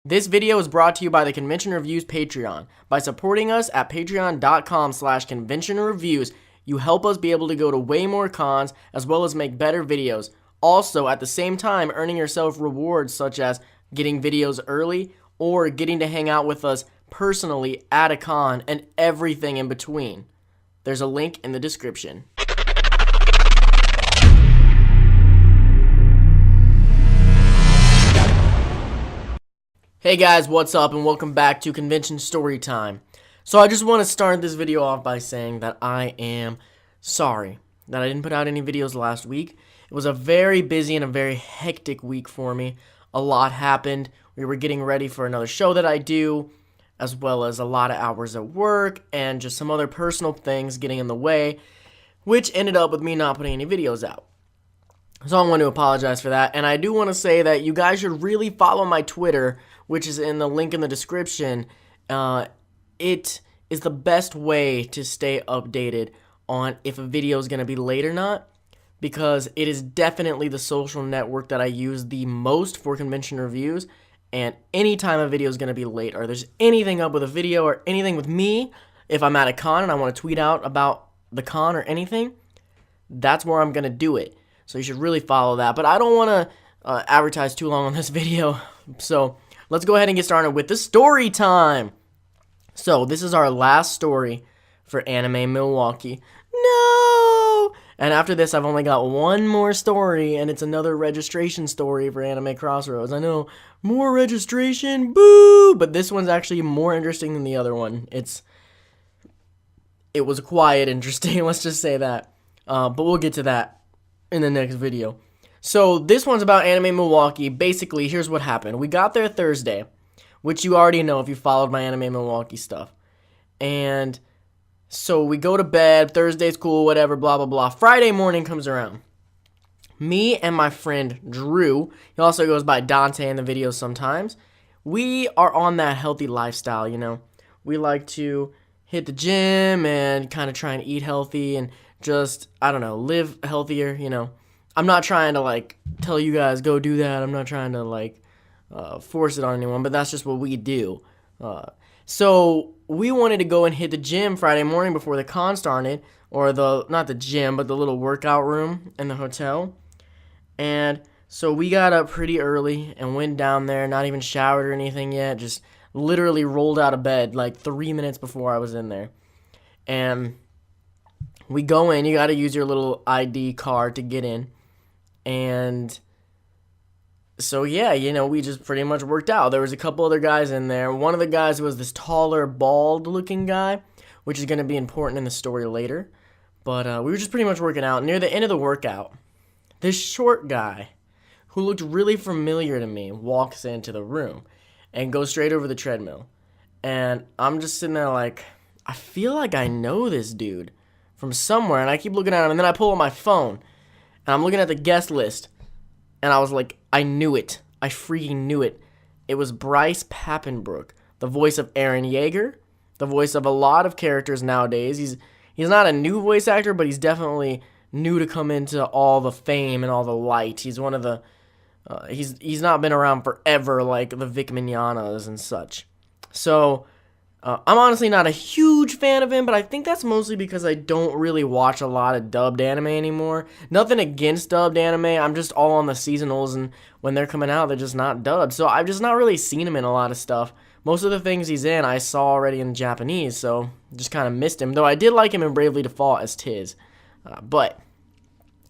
This video is brought to you by the Convention Reviews Patreon. By supporting us at patreon.com/conventionreviews, you help us be able to go to way more cons as well as make better videos. Also, at the same time, earning yourself rewards such as getting videos early or getting to hang out with us personally at a con and everything in between. There's a link in the description. Hey guys, what's up and welcome back to Convention Story Time. So I just want to start this video off by saying that I am sorry that I didn't put out any videos last week. It was a very busy and a very hectic week for me. A lot happened. We were getting ready for another show that I do, as well as a lot of hours at work and just some other personal things getting in the way, which ended up with me not putting any videos out. So I want to apologize for that, and I do want to say that you guys should really follow my Twitter, which is in the link in the description. It is the best way to stay updated on if a video is going to be late or not, because it is definitely the social network that I use the most for convention reviews, and anytime a video is going to be late or there's anything up with a video or anything with me, if I'm at a con and I want to tweet out about the con or anything, that's where I'm going to do it. So you should really follow that. But I don't want to advertise too long on this video. So let's go ahead and get started with the story time. So this is our last story for Anime Milwaukee. No! And after this, I've only got one more story, and it's another registration story for Anime Crossroads. I know, more registration, boo! But this one's actually more interesting than the other one. It was quiet interesting, let's just say that. But we'll get to that in the next video. So this one's about Anime Milwaukee. Basically, here's what happened. We got there Thursday, which you already know if you followed my Anime Milwaukee stuff. And so we go to bed, Thursday's cool, whatever, blah, blah, blah. Friday morning comes around. Me and my friend Drew, he also goes by Dante in the videos sometimes, we are on that healthy lifestyle, you know. We like to hit the gym and kind of try and eat healthy and just, I don't know, live healthier, you know. I'm not trying to, like, tell you guys, go do that. I'm not trying to, like, force it on anyone, but that's just what we do. So we wanted to go and hit the gym Friday morning before the con started, or not the gym, but the little workout room in the hotel. And so we got up pretty early and went down there, not even showered or anything yet, just literally rolled out of bed like 3 minutes before I was in there. And we go in, you got to use your little ID card to get in. And so, yeah, you know, we just pretty much worked out. There was a couple other guys in there. One of the guys was this taller, bald-looking guy, which is going to be important in the story later. But we were just pretty much working out. Near the end of the workout, this short guy, who looked really familiar to me, walks into the room and goes straight over the treadmill. And I'm just sitting there like, I feel like I know this dude from somewhere. And I keep looking at him, and then I pull up my phone, and I'm looking at the guest list. And I was like, I knew it. I freaking knew it. It was Bryce Papenbrook, the voice of Eren Yeager, the voice of a lot of characters nowadays. He's not a new voice actor, but he's definitely new to come into all the fame and all the light. He's one of the, he's not been around forever like the Vic Mignognas and such. So I'm honestly not a huge fan of him, but I think that's mostly because I don't really watch a lot of dubbed anime anymore. Nothing against dubbed anime. I'm just all on the seasonals, and when they're coming out, they're just not dubbed. So I've just not really seen him in a lot of stuff. Most of the things he's in, I saw already in Japanese, so just kind of missed him. Though I did like him in Bravely Default as Tiz.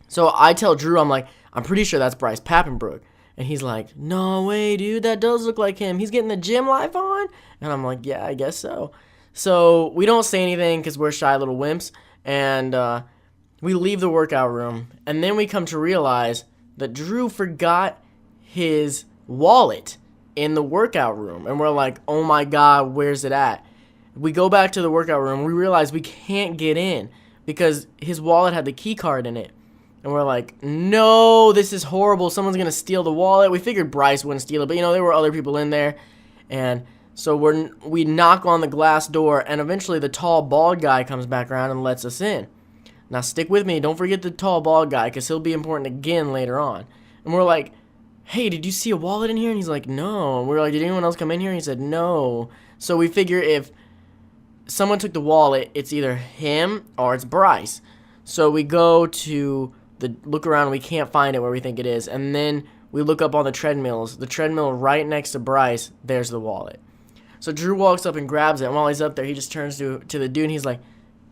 So I tell Drew, I'm like, I'm pretty sure that's Bryce Papenbrook. And he's like, no way, dude, that does look like him. He's getting the gym life on? And I'm like, yeah, I guess so. So we don't say anything because we're shy little wimps. And we leave the workout room. And then we come to realize that Drew forgot his wallet in the workout room. And we're like, oh my God, where's it at? We go back to the workout room. We realize we can't get in because his wallet had the key card in it. And we're like, no, this is horrible. Someone's going to steal the wallet. We figured Bryce wouldn't steal it, but, you know, there were other people in there. And so we knock on the glass door, and eventually the tall, bald guy comes back around and lets us in. Now, stick with me. Don't forget the tall, bald guy, because he'll be important again later on. And we're like, hey, did you see a wallet in here? And he's like, no. And we're like, did anyone else come in here? And he said, no. So we figure if someone took the wallet, it's either him or it's Bryce. So we go to look around, we can't find it where we think it is, and then we look up on the treadmills. The treadmill right next to Bryce, there's the wallet. So Drew walks up and grabs it, and while he's up there, he just turns to the dude, and he's like,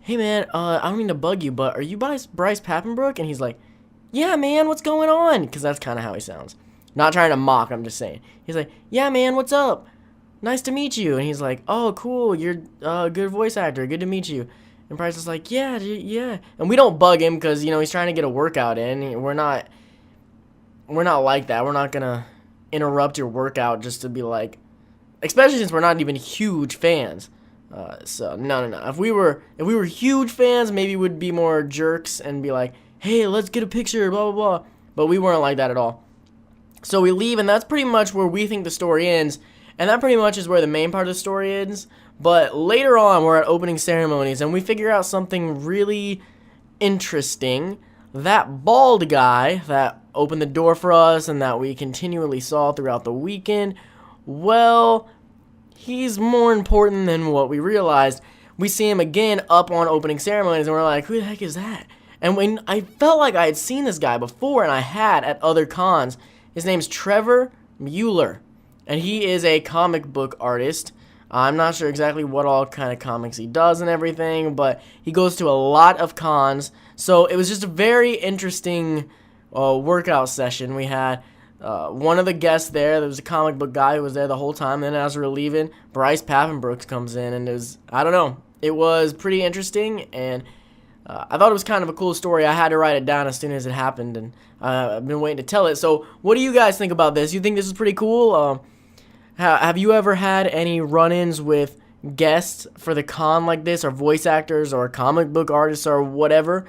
hey man, I don't mean to bug you, but are you Bryce Papenbrook? And he's like, yeah man, what's going on? Because that's kind of how he sounds. Not trying to mock, I'm just saying. He's like, yeah man, what's up? Nice to meet you. And he's like, oh cool, you're a good voice actor, good to meet you. And Bryce is like, yeah, dude, yeah. And we don't bug him because, you know, he's trying to get a workout in. We're not like that. We're not going to interrupt your workout just to be like, especially since we're not even huge fans. So, no. If we were huge fans, maybe we'd be more jerks and be like, hey, let's get a picture, blah, blah, blah. But we weren't like that at all. So we leave, and that's pretty much where we think the story ends. And that pretty much is where the main part of the story ends. But later on, we're at opening ceremonies, and we figure out something really interesting. That bald guy that opened the door for us and that we continually saw throughout the weekend, well, he's more important than what we realized. We see him again up on opening ceremonies, and we're like, who the heck is that? And when I felt like I had seen this guy before, and I had at other cons. His name's Trevor Mueller, and he is a comic book artist. I'm not sure exactly what all kind of comics he does and everything, but he goes to a lot of cons. So it was just a very interesting workout session. We had one of the guests there. There was a comic book guy who was there the whole time. And then as we were leaving, Bryce Papenbrook comes in, and it was, I don't know, it was pretty interesting, and I thought it was kind of a cool story. I had to write it down as soon as it happened, and I've been waiting to tell it. So what do you guys think about this? You think this is pretty cool? Have you ever had any run-ins with guests for the con like this, or voice actors, or comic book artists, or whatever,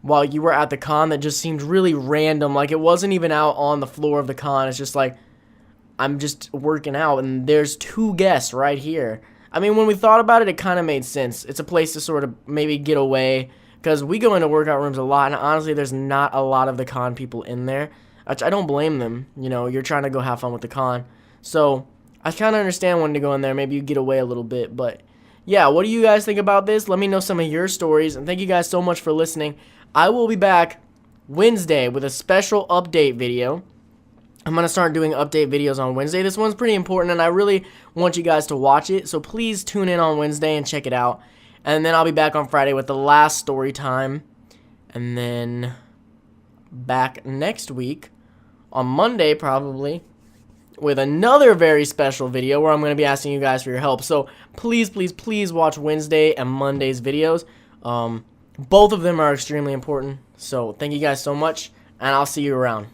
while you were at the con that just seemed really random? Like, it wasn't even out on the floor of the con. It's just like, I'm just working out, and there's two guests right here. I mean, when we thought about it, it kind of made sense. It's a place to sort of maybe get away, because we go into workout rooms a lot, and honestly, there's not a lot of the con people in there. I don't blame them. You know, you're trying to go have fun with the con. So I kind of understand wanting to go in there. Maybe you get away a little bit. But yeah, what do you guys think about this? Let me know some of your stories. And thank you guys so much for listening. I will be back Wednesday with a special update video. I'm going to start doing update videos on Wednesday. This one's pretty important, and I really want you guys to watch it. So please tune in on Wednesday and check it out. And then I'll be back on Friday with the last story time. And then back next week on Monday probably with another very special video where I'm going to be asking you guys for your help. So please, please, please watch Wednesday and Monday's videos. Both of them are extremely important. So thank you guys so much, and I'll see you around.